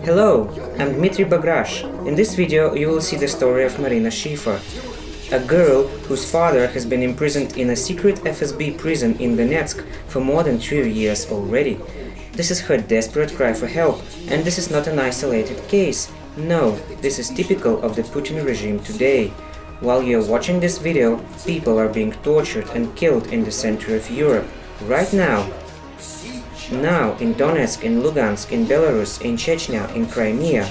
Hello, I'm Dmitry Bagrash. In this video you will see the story of Marina Schiefer, a girl whose father has been imprisoned in a secret FSB prison in Donetsk for more than 3 years already. This is her desperate cry for help, and this is not an isolated case. No, this is typical of the Putin regime today. While you're watching this video, people are being tortured and killed in the center of Europe, right now. Now, in Donetsk, in Lugansk, in Belarus, in Chechnya, in Crimea.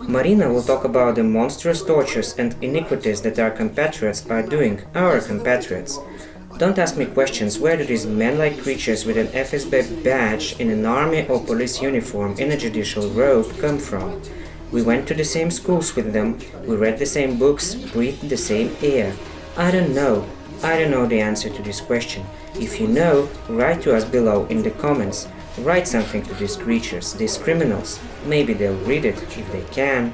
Marina will talk about the monstrous tortures and iniquities that our compatriots are doing, our compatriots. Don't ask me questions, where do these men-like creatures with an FSB badge in an army or police uniform in a judicial robe come from? We went to the same schools with them, we read the same books, breathed the same air. I don't know the answer to this question. If you know, write to us below in the comments. Write something to these creatures, these criminals. Maybe they'll read it, if they can.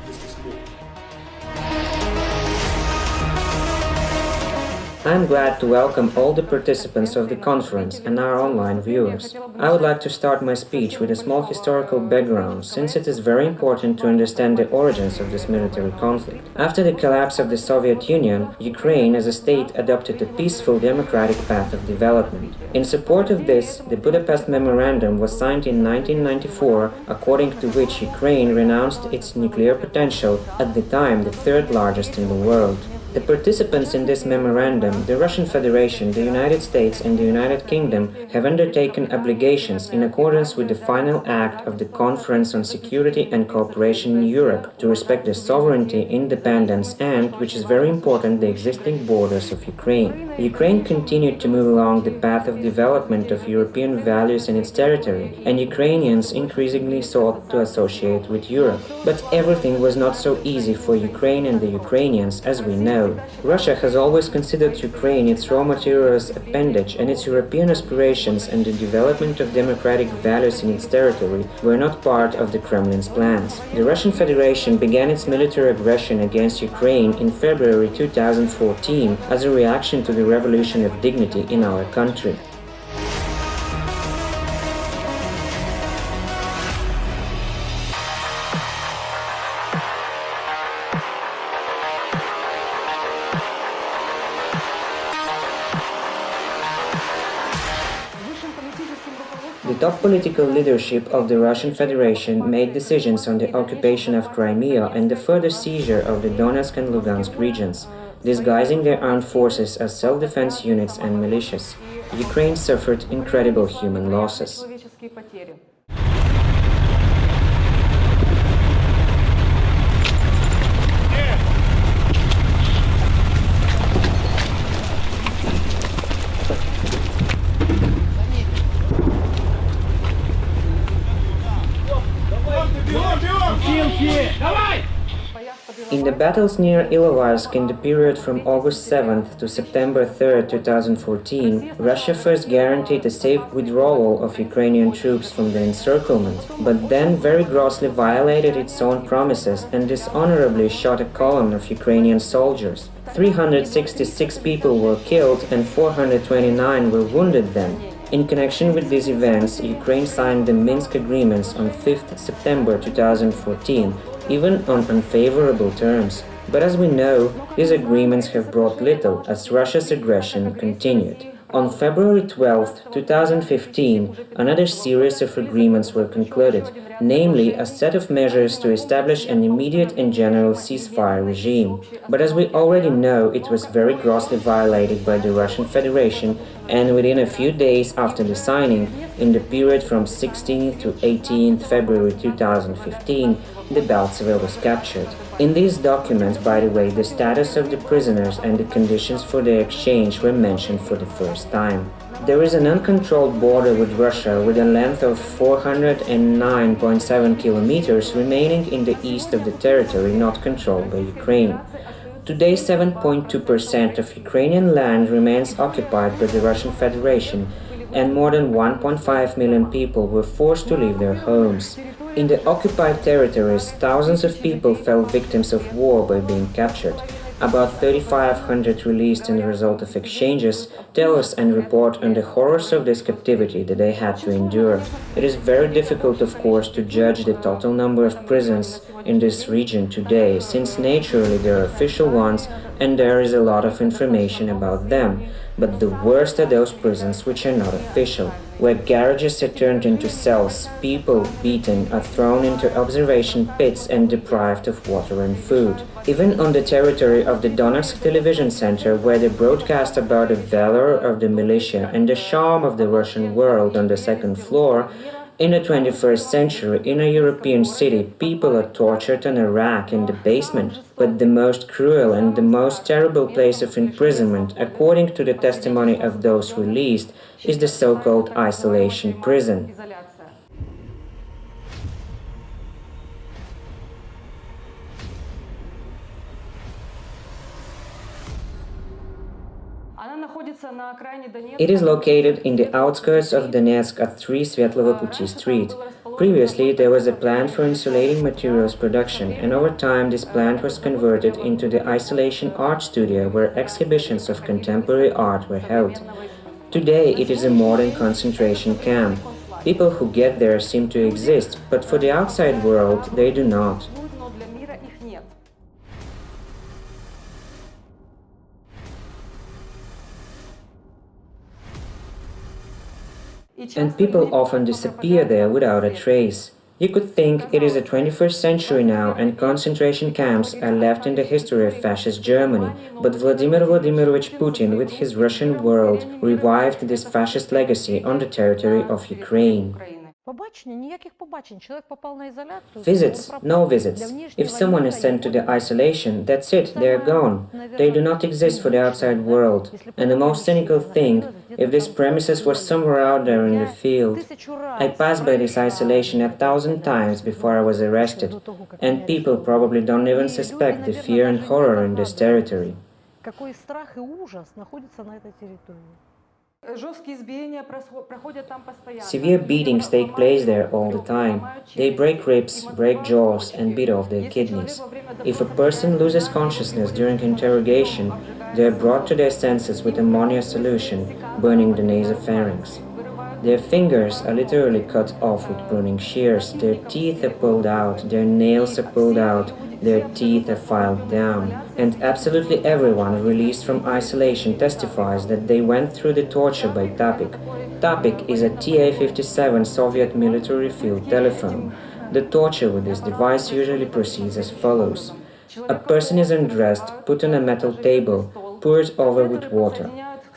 I'm glad to welcome all the participants of the conference and our online viewers. I would like to start my speech with a small historical background, since it is very important to understand the origins of this military conflict. After the collapse of the Soviet Union, Ukraine as a state adopted a peaceful democratic path of development. In support of this, the Budapest Memorandum was signed in 1994, according to which Ukraine renounced its nuclear potential, at the time the third largest in the world. The participants in this memorandum, the Russian Federation, the United States and the United Kingdom, have undertaken obligations in accordance with the final act of the Conference on Security and Cooperation in Europe to respect the sovereignty, independence and, which is very important, the existing borders of Ukraine. Ukraine continued to move along the path of development of European values in its territory, and Ukrainians increasingly sought to associate with Europe. But everything was not so easy for Ukraine and the Ukrainians, as we know. Russia has always considered Ukraine its raw materials appendage, and its European aspirations and the development of democratic values in its territory were not part of the Kremlin's plans. The Russian Federation began its military aggression against Ukraine in February 2014 as a reaction to the revolution of dignity in our country. The top political leadership of the Russian Federation made decisions on the occupation of Crimea and the further seizure of the Donetsk and Lugansk regions, disguising their armed forces as self-defense units and militias. Ukraine suffered incredible human losses. In the battles near Izolyatsia in the period from August 7th to September 3rd, 2014, Russia first guaranteed a safe withdrawal of Ukrainian troops from the encirclement, but then very grossly violated its own promises and dishonorably shot a column of Ukrainian soldiers. 366 people were killed and 429 were wounded then. In connection with these events, Ukraine signed the Minsk Agreements on 5th September 2014, even on unfavorable terms. But as we know, these agreements have brought little as Russia's aggression continued. On February 12, 2015, another series of agreements were concluded, namely a set of measures to establish an immediate and general ceasefire regime. But as we already know, it was very grossly violated by the Russian Federation, and within a few days after the signing, in the period from 16th to 18th February 2015, the Baltseve was captured. In these documents, by the way, the status of the prisoners and the conditions for their exchange were mentioned for the first time. There is an uncontrolled border with Russia with a length of 409.7 kilometers remaining in the east of the territory not controlled by Ukraine. Today, 7.2% of Ukrainian land remains occupied by the Russian Federation, and more than 1.5 million people were forced to leave their homes. In the occupied territories, thousands of people fell victims of war by being captured. About 3,500 released in the result of exchanges tell us and report on the horrors of this captivity that they had to endure. It is very difficult, of course, to judge the total number of prisons in this region today, since naturally there are official ones and there is a lot of information about them. But the worst are those prisons which are not official, where garages are turned into cells, people beaten are thrown into observation pits and deprived of water and food. Even on the territory of the Donetsk television center, where they broadcast about the valor of the militia and the charm of the Russian world on the second floor, in the 21st century, in a European city, people are tortured on a rack in the basement. But the most cruel and the most terrible place of imprisonment, according to the testimony of those released, is the so-called isolation prison. It is located in the outskirts of Donetsk at 3 Svetlovo Puty Street. Previously, there was a plant for insulating materials production, and over time this plant was converted into the isolation art studio where exhibitions of contemporary art were held. Today, it is a modern concentration camp. People who get there seem to exist, but for the outside world, they do not. And people often disappear there without a trace. You could think it is the 21st century now and concentration camps are left in the history of fascist Germany, but Vladimir Vladimirovich Putin with his Russian world revived this fascist legacy on the territory of Ukraine. Visits, no visits. If someone is sent to the isolation, that's it, they're gone. They do not exist for the outside world. And the most cynical thing, if this premises was somewhere out there in the field. I passed by this isolation 1,000 times before I was arrested, and people probably don't even suspect the fear and horror in this territory. Severe beatings take place there all the time. They break ribs, break jaws, and beat off their kidneys. If a person loses consciousness during interrogation, they are brought to their senses with ammonia solution, burning the nasopharynx. Their fingers are literally cut off with pruning shears, their teeth are pulled out, their nails are pulled out, their teeth are filed down. And absolutely everyone released from isolation testifies that they went through the torture by Tapik. Tapik is a TA-57 Soviet military field telephone. The torture with this device usually proceeds as follows. A person is undressed, put on a metal table, poured over with water.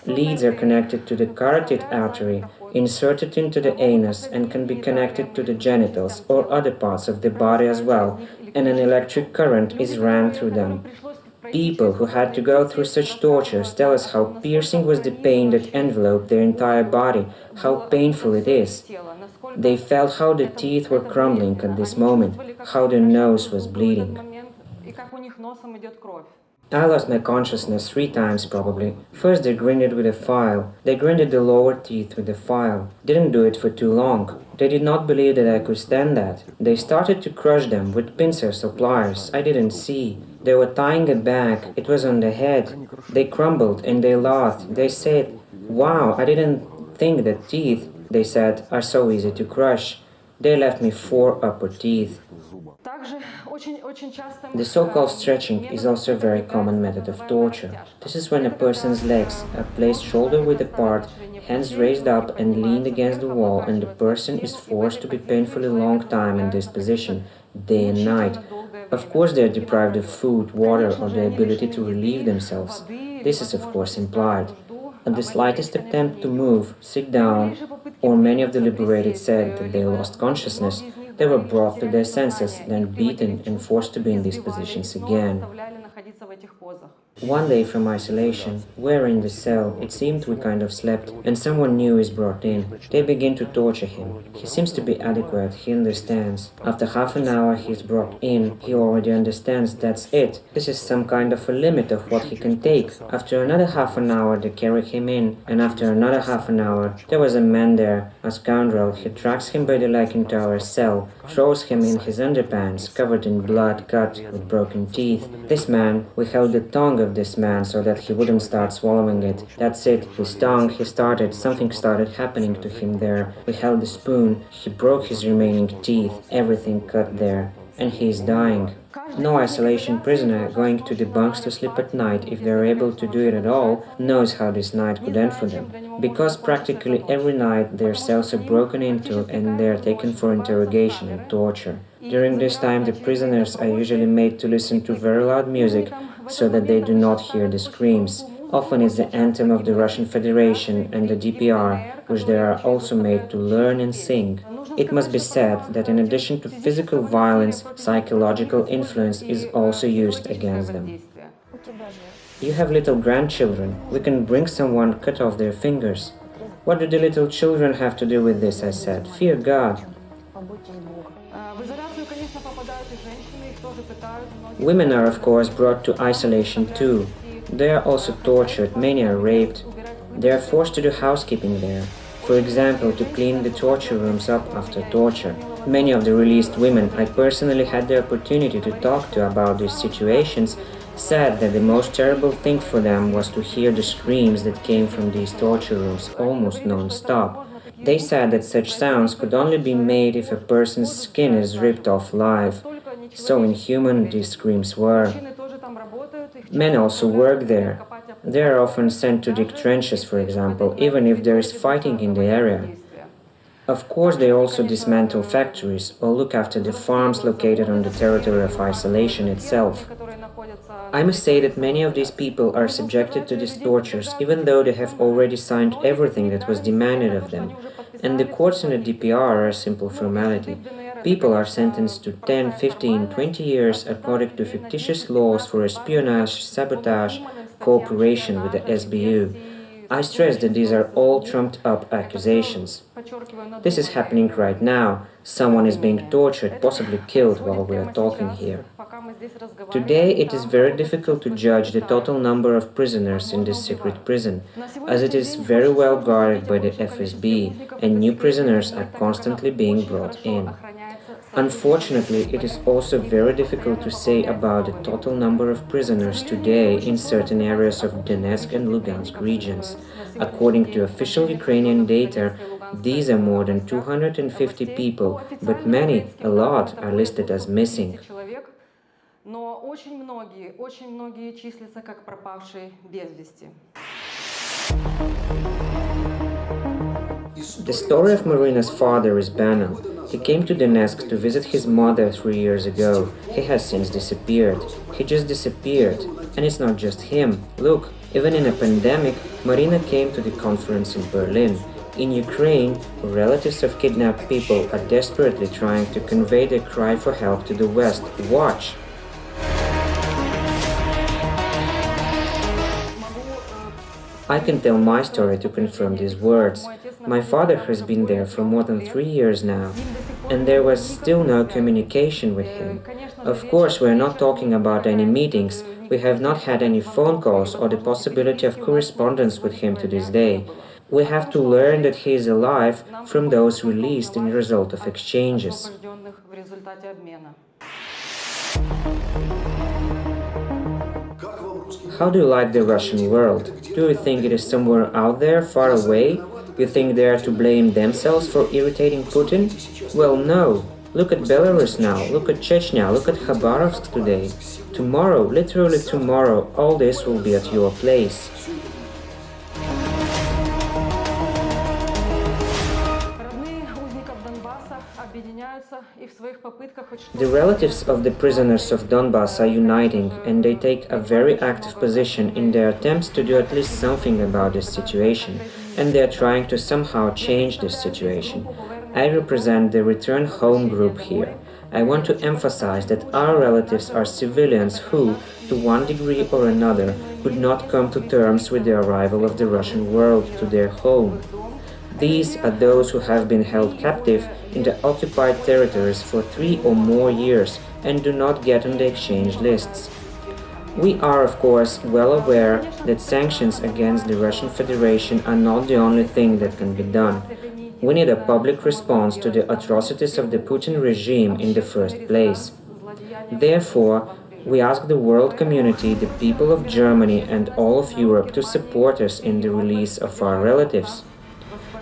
Leads are connected to the carotid artery, inserted into the anus, and can be connected to the genitals or other parts of the body as well, and an electric current is ran through them. People who had to go through such tortures tell us how piercing was the pain that enveloped their entire body, how painful it is. They felt how the teeth were crumbling at this moment, how their nose was bleeding. I lost my consciousness 3 times probably. First they grinded with a file. They grinded the lower teeth with a file. Didn't do it for too long. They did not believe that I could stand that. They started to crush them with pincers or pliers. I didn't see. They were tying a bag. It was on the head. They crumbled and they laughed. They said, "Wow, I didn't think that teeth," they said, "are so easy to crush." They left me 4 upper teeth. The so-called stretching is also a very common method of torture. This is when a person's legs are placed shoulder-width apart, hands raised up and leaned against the wall, and the person is forced to be painfully long time in this position, day and night. Of course they are deprived of food, water, or the ability to relieve themselves. This is of course implied. At the slightest attempt to move, sit down, or many of the liberated said that they lost consciousness, they were brought to their senses, then beaten and forced to be in these positions again. One day from isolation, we're in the cell, it seemed we kind of slept, and someone new is brought in. They begin to torture him. He seems to be adequate, he understands. After half an hour he's brought in, he already understands that's it. This is some kind of a limit of what he can take. After another half an hour they carry him in, and after another half an hour, there was a man there, a scoundrel. He drags him by the leg into our cell, throws him in his underpants, covered in blood, cut, with broken teeth. This man, we held the tongue of this man so that he wouldn't start swallowing it. That's it, his tongue, something started happening to him there. We held the spoon, he broke his remaining teeth, everything cut there. And he is dying. No isolation prisoner going to the bunks to sleep at night, if they're able to do it at all, knows how this night could end for them. Because practically every night their cells are broken into and they are taken for interrogation and torture. During this time the prisoners are usually made to listen to very loud music so that they do not hear the screams. Often it's the anthem of the Russian Federation and the DPR, which they are also made to learn and sing. It must be said that in addition to physical violence, psychological influence is also used against them. You have little grandchildren. We can bring someone, cut off their fingers. What do the little children have to do with this, I said. Fear God. Women are, of course, brought to isolation too. They are also tortured, many are raped. They are forced to do housekeeping there. For example, to clean the torture rooms up after torture. Many of the released women I personally had the opportunity to talk to about these situations said that the most terrible thing for them was to hear the screams that came from these torture rooms almost non-stop. They said that such sounds could only be made if a person's skin is ripped off live. So inhuman these screams were. Men also work there. They are often sent to dig trenches, for example, even if there is fighting in the area. Of course, they also dismantle factories or look after the farms located on the territory of isolation itself. I must say that many of these people are subjected to these tortures, even though they have already signed everything that was demanded of them. And the courts in the DPR are a simple formality. People are sentenced to 10, 15, 20 years according to fictitious laws for espionage, sabotage, cooperation with the SBU. I stress that these are all trumped-up accusations. This is happening right now. Someone is being tortured, possibly killed while we are talking here. Today it is very difficult to judge the total number of prisoners in this secret prison, as it is very well guarded by the FSB, and new prisoners are constantly being brought in. Unfortunately, it is also very difficult to say about the total number of prisoners today in certain areas of Donetsk and Lugansk regions. According to official Ukrainian data, these are more than 250 people, but many, a lot, are listed as missing. The story of Marina's father is banal. He came to Donetsk to visit his mother 3 years ago. He has since disappeared. He just disappeared. And it's not just him. Look, even in a pandemic, Marina came to the conference in Berlin. In Ukraine, relatives of kidnapped people are desperately trying to convey their cry for help to the West. Watch! I can tell my story to confirm these words. My father has been there for more than 3 years now, and there was still no communication with him. Of course, we are not talking about any meetings. We have not had any phone calls or the possibility of correspondence with him to this day. We have to learn that he is alive from those released in the result of exchanges. How do you like the Russian world? Do you think it is somewhere out there, far away? You think they are to blame themselves for irritating Putin? Well, no. Look at Belarus now, look at Chechnya, look at Khabarovsk today. Tomorrow, literally tomorrow, all this will be at your place. The relatives of the prisoners of Donbass are uniting, and they take a very active position in their attempts to do at least something about this situation, and they are trying to somehow change this situation. I represent the Return Home group here. I want to emphasize that our relatives are civilians who, to one degree or another, could not come to terms with the arrival of the Russian world to their home. These are those who have been held captive in the occupied territories for 3 or more years and do not get on the exchange lists. We are, of course, well aware that sanctions against the Russian Federation are not the only thing that can be done. We need a public response to the atrocities of the Putin regime in the first place. Therefore, we ask the world community, the people of Germany and all of Europe to support us in the release of our relatives.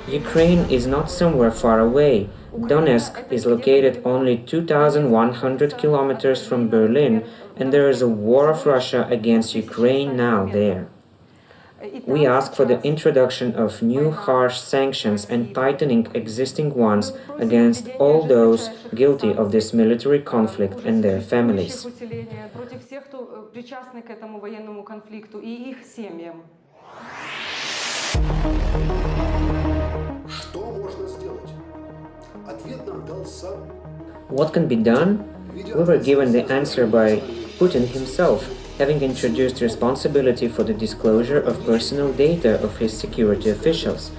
Ukraine is not somewhere far away. Donetsk is located only 2,100 kilometers from Berlin, and there is a war of Russia against Ukraine now there. We ask for the introduction of new harsh sanctions and tightening existing ones against all those guilty of this military conflict and their families. What can be done? We were given the answer by Putin himself, having introduced responsibility for the disclosure of personal data of his security officials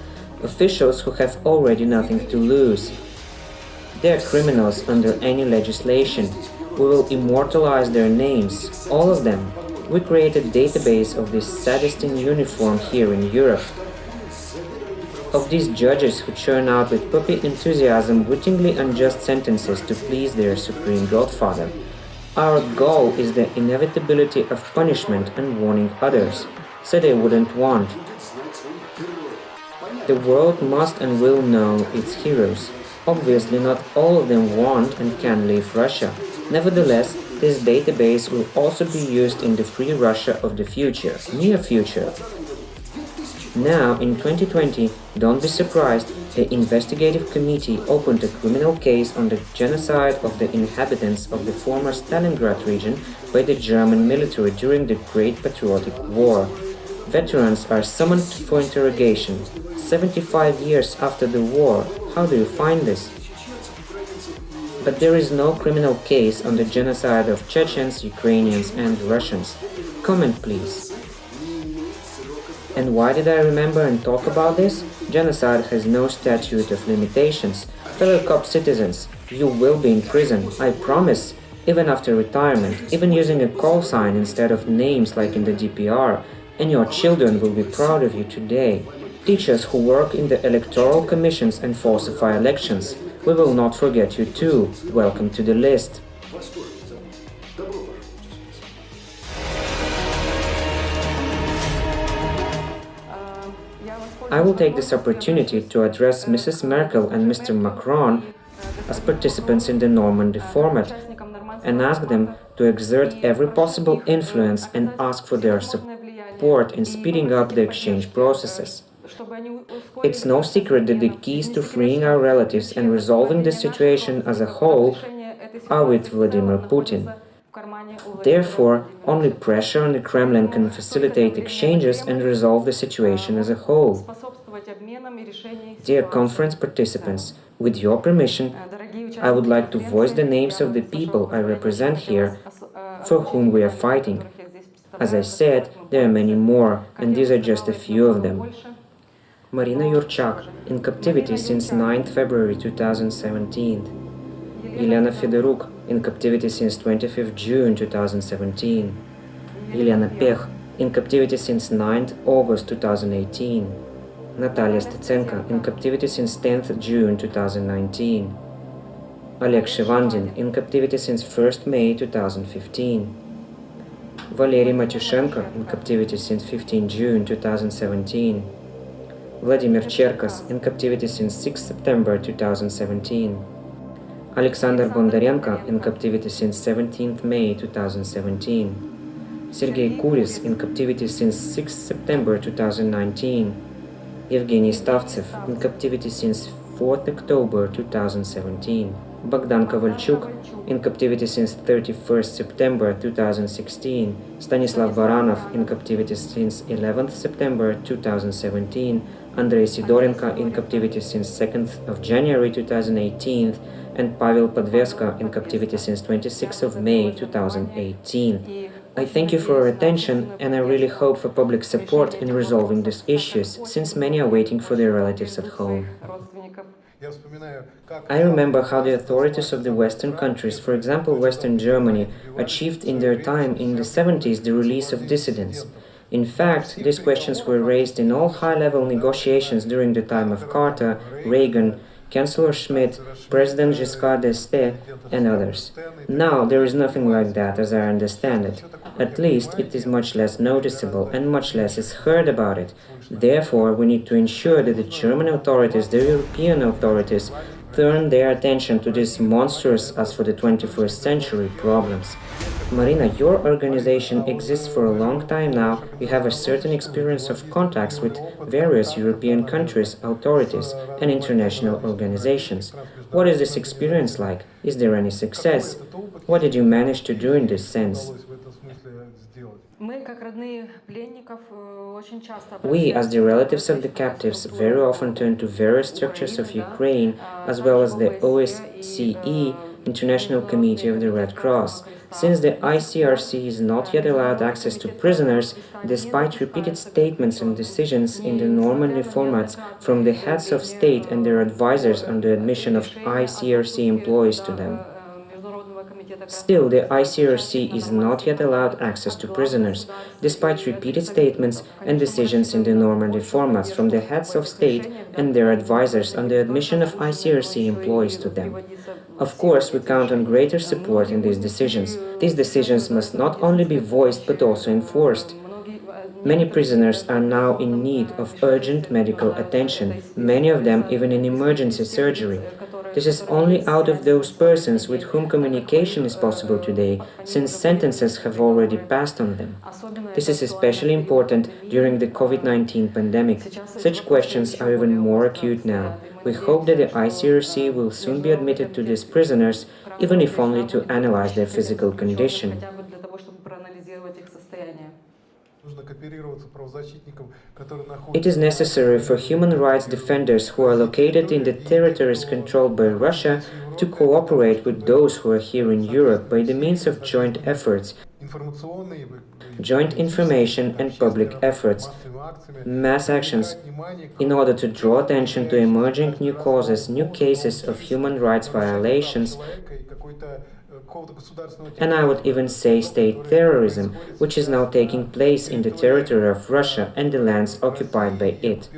who have already nothing to lose. They are criminals under any legislation. We will immortalize their names, all of them. We created a database of this sadist in uniform here in Europe. Of these judges who churn out with puppy enthusiasm wittingly unjust sentences to please their supreme godfather. Our goal is the inevitability of punishment and warning others, so they wouldn't want. The world must and will know its heroes. Obviously, not all of them want and can leave Russia. Nevertheless, this database will also be used in the free Russia of the future, near future. Now, in 2020, don't be surprised, the investigative committee opened a criminal case on the genocide of the inhabitants of the former Stalingrad region by the German military during the Great Patriotic War. Veterans are summoned for interrogation. 75 years after the war, how do you find this? But there is no criminal case on the genocide of Chechens, Ukrainians and Russians. Comment please. And why did I remember and talk about this? Genocide has no statute of limitations. Fellow COP citizens, you will be in prison, I promise, even after retirement, even using a call sign instead of names like in the DPR, and your children will be proud of you today. Teachers who work in the electoral commissions and falsify elections, we will not forget you too. Welcome to the list. I will take this opportunity to address Mrs. Merkel and Mr. Macron as participants in the Normandy format and ask them to exert every possible influence and ask for their support in speeding up the exchange processes. It's no secret that the keys to freeing our relatives and resolving the situation as a whole are with Vladimir Putin. Therefore, only pressure on the Kremlin can facilitate exchanges and resolve the situation as a whole. Dear conference participants, with your permission, I would like to voice the names of the people I represent here for whom we are fighting. As I said, there are many more, and these are just a few of them. Marina Schiefer, in captivity since 9th February 2017. Elena Fedoruk, in captivity since 25th June 2017. Elena Pech, in captivity since 9th August 2018. Natalia Stetsenko, in captivity since 10th June 2019. Oleg Shevandin, in captivity since 1st May 2015. Valery Matyushenko, in captivity since 15 June 2017. Vladimir Cherkas, in captivity since 6 September 2017. Alexander Bondarenko, in captivity since 17th May 2017. Sergei Kuris, in captivity since 6 September 2019. Evgeny Stavtsev, in captivity since 4th October 2017. Bogdan Kovalchuk, in captivity since 31st September 2016. Stanislav Baranov, in captivity since 11th September 2017. Andrei Sidorenko, in captivity since 2nd of January 2018. and Pavel Podveska in captivity since 26th of May 2018. I thank you for your attention, and I really hope for public support in resolving these issues, since many are waiting for their relatives at home. I remember how the authorities of the Western countries, for example Western Germany, achieved in their time in the 70s the release of dissidents. In fact, these questions were raised in all high-level negotiations during the time of Carter, Reagan, Chancellor Schmidt, President Giscard d'Estaing, and others. Now, there is nothing like that, as I understand it. At least, it is much less noticeable and much less is heard about it. Therefore, we need to ensure that the German authorities, the European authorities, turn their attention to these monstrous, as for the 21st century, problems. Marina, your organization exists for a long time now. You have a certain experience of contacts with various European countries, authorities, and international organizations. What is this experience like? Is there any success? What did you manage to do in this sense? We, as the relatives of the captives, very often turn to various structures of Ukraine, as well as the OSCE, International Committee of the Red Cross. Since the ICRC is not yet allowed access to prisoners, despite repeated statements and decisions in the Normandy formats from the heads of state and their advisors on the admission of ICRC employees to them. Still, the ICRC is not yet allowed access to prisoners, despite repeated statements and decisions in the Normandy formats from the heads of state and their advisors on the admission of ICRC employees to them. Of course, we count on greater support in these decisions. These decisions must not only be voiced but also enforced. Many prisoners are now in need of urgent medical attention, many of them even in emergency surgery. This is only out of those persons with whom communication is possible today, since sentences have already passed on them. This is especially important during the COVID-19 pandemic. Such questions are even more acute now. We hope that the ICRC will soon be admitted to these prisoners, even if only to analyze their physical condition. It is necessary for human rights defenders who are located in the territories controlled by Russia to cooperate with those who are here in Europe by the means of joint efforts, joint information and public efforts, mass actions, in order to draw attention to emerging new causes, new cases of human rights violations, and I would even say state terrorism, which is now taking place in the territory of Russia and the lands occupied by it.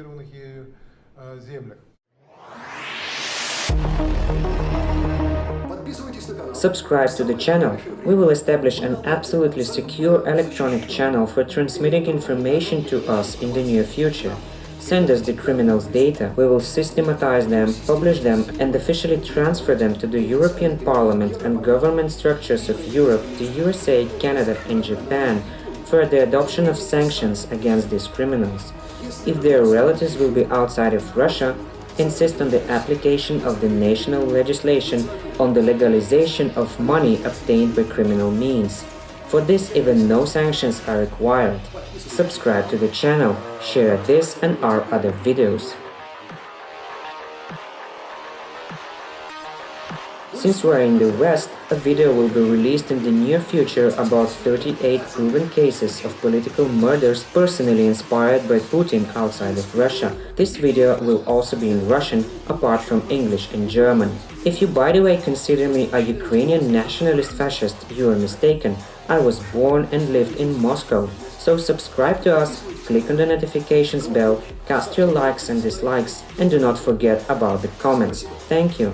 Subscribe to the channel. We will establish an absolutely secure electronic channel for transmitting information to us in the near future. Send us the criminals' data, we will systematize them, publish them, and officially transfer them to the European Parliament and government structures of Europe, the USA, Canada, and Japan for the adoption of sanctions against these criminals. If their relatives will be outside of Russia, insist on the application of the national legislation on the legalization of money obtained by criminal means. For this, even no sanctions are required. Subscribe to the channel, share this and our other videos. Since we are in the West, a video will be released in the near future about 38 proven cases of political murders personally inspired by Putin outside of Russia. This video will also be in Russian, apart from English and German. If you, by the way, consider me a Ukrainian nationalist fascist, you are mistaken. I was born and lived in Moscow. So subscribe to us, click on the notifications bell, cast your likes and dislikes, and do not forget about the comments. Thank you.